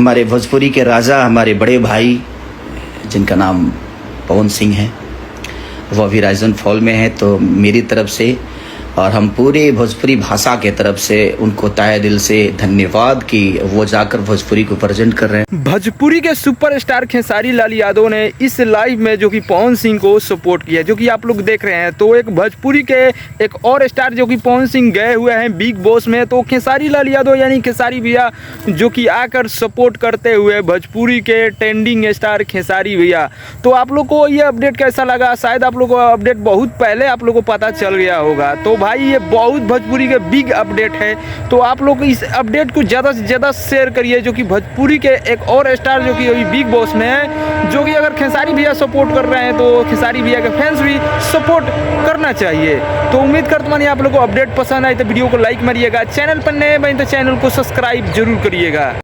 हमारे भोजपुरी के राजा, हमारे बड़े भाई जिनका नाम पवन सिंह है, वो अभी राइज एंड फॉल में है। तो मेरी तरफ से और हम पूरे भोजपुरी भाषा के तरफ से उनको तहे दिल से धन्यवाद कि वो जाकर भोजपुरी को प्रेजेंट कर रहे हैं। भोजपुरी के सुपरस्टार खेसारी लाल यादव ने इस लाइव में जो कि पवन सिंह को सपोर्ट किया, जो कि आप लोग देख रहे हैं। तो एक भोजपुरी के एक और स्टार जो कि पवन सिंह गए हुए हैं बिग बॉस में, तो खेसारी लाल यादव यानी खेसारी भैया जो कि आकर सपोर्ट करते हुए भोजपुरी के ट्रेंडिंग स्टार खेसारी भैया। तो आप लोग को ये अपडेट कैसा लगा? शायद आप लोग को अपडेट बहुत पहले आप लोग को पता चल गया होगा। तो भाई ये बहुत भोजपुरी के बिग अपडेट है। तो आप लोग इस अपडेट को ज़्यादा से ज़्यादा शेयर करिए, जो कि भोजपुरी के एक और स्टार जो कि अभी बिग बॉस में है, जो कि अगर खेसारी भैया सपोर्ट कर रहे हैं तो खेसारी भैया के फैंस भी सपोर्ट करना चाहिए। तो उम्मीद करता हूँ आप लोग को अपडेट पसंद आए तो वीडियो को लाइक मारिएगा, चैनल पर नए बने तो चैनल को सब्सक्राइब जरूर करिएगा।